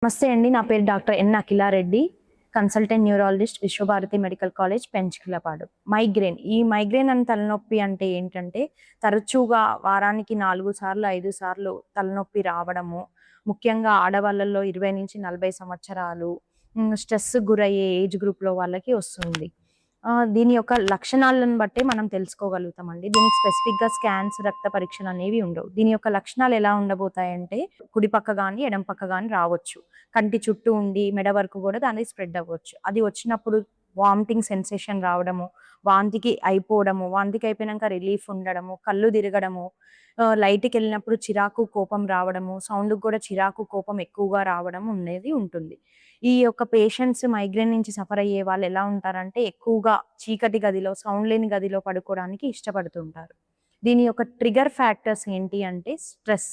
నమస్తే అండి. నా పేరు doctor N Akhila Reddy, consultant neurologist, Vishwabharati medical college, Penchukalapadu. ఈ మైగ్రేన్ అని తలనొప్పి అంటే ఏంటంటే, తరచుగా వారానికి 4 సార్లు, 5 సార్లు తలనొప్పి రావడము. ముఖ్యంగా ఆడవాళ్ళలో 20-40 సంవత్సరాలు స్ట్రెస్‌కి గురయ్యే ఏజ్ గ్రూప్‌లో వాళ్ళకి వస్తుంది. దీని యొక్క లక్షణాలను బట్టే మనం తెలుసుకోగలుగుతామండి. దీనికి స్పెసిఫిక్‌గా స్కాన్స్, రక్త పరీక్షలనేవి ఉండవు. దీని యొక్క లక్షణాలు ఎలా ఉండబోతాయంటే, కుడి పక్క గాని, ఎడమ పక్క గాని రావచ్చు. కంటి చుట్టూ ఉండి మెడ వరకు కూడా దానికి స్ప్రెడ్ అవ్వచ్చు. అది వచ్చినప్పుడు వామిటింగ్ సెన్సేషన్ రావడము, వాంతికి అయిపోవడము, వాంతికి అయిపోయినాక రిలీఫ్ ఉండడము, కళ్ళు తిరగడము, లైట్‌కెళ్ళినప్పుడు చిరాకు, కోపం రావడము, సౌండ్‌కి కూడా చిరాకు, కోపం ఎక్కువగా రావడం అనేది ఉంటుంది. ఈ యొక్క పేషెంట్స్ మైగ్రేన్ నుంచి సఫర్ అయ్యే వాళ్ళు ఎలా ఉంటారంటే, ఎక్కువగా చీకటి గదిలో, సౌండ్ లేని గదిలో పడుకోవడానికి ఇష్టపడుతుంటారు. దీని యొక్క ట్రిగ్గర్ ఫ్యాక్టర్స్ ఏంటి అంటే స్ట్రెస్,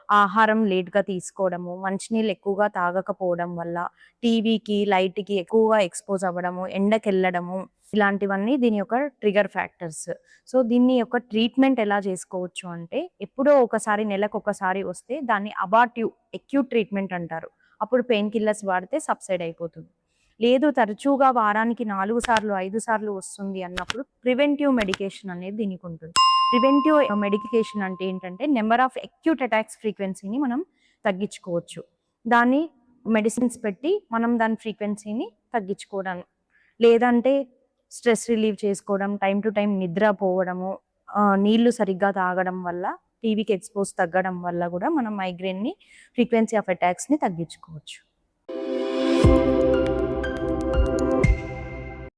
ఆహారం లేట్‌గా తీసుకోవడము, మంచినీళ్ళు ఎక్కువగా తాగకపోవడం వల్ల, టీవీకి, లైట్‌కి ఎక్కువగా ఎక్స్‌పోజ్ అవ్వడము, ఎండకెళ్ళడము, ఇలాంటివన్నీ దీని యొక్క ట్రిగ్గర్ ఫ్యాక్టర్స్. సో, దీన్ని యొక్క ట్రీట్మెంట్ ఎలా చేసుకోవచ్చు అంటే, ఎప్పుడో ఒకసారి నెలకొకసారి వస్తే దాన్ని అక్యూట్ ట్రీట్మెంట్ అంటారు. అప్పుడు పెయిన్ కిల్లర్స్ వాడితే సబ్సైడ్ అయిపోతుంది. లేదు తరచుగా వారానికి 4 సార్లు, 5 సార్లు వస్తుంది అన్నప్పుడు ప్రివెంటివ్ మెడికేషన్ అనేది దీనికుంటుంది. ప్రివెంటివ్ మెడికేషన్ అంటే ఏంటంటే, నంబర్ ఆఫ్ అక్యూట్ అటాక్స్ ఫ్రీక్వెన్సీని మనం తగ్గించుకోవచ్చు. దాన్ని మెడిసిన్స్ పెట్టి మనం దాని ఫ్రీక్వెన్సీని తగ్గించుకోవడం. లేదంటే స్ట్రెస్ రిలీవ్ చేసుకోవడం, టైమ్ టు టైమ్ నిద్రపోవడము, నీళ్లు సరిగ్గా తాగడం వల్ల, టీవీకి ఎక్స్‌పోజ్ తగ్గడం వల్ల గూడా మనం మైగ్రేన్‌ని ఫ్రీక్వెన్సీ ఆఫ్ అటాక్స్‌ని తగ్గించుకోవచ్చు.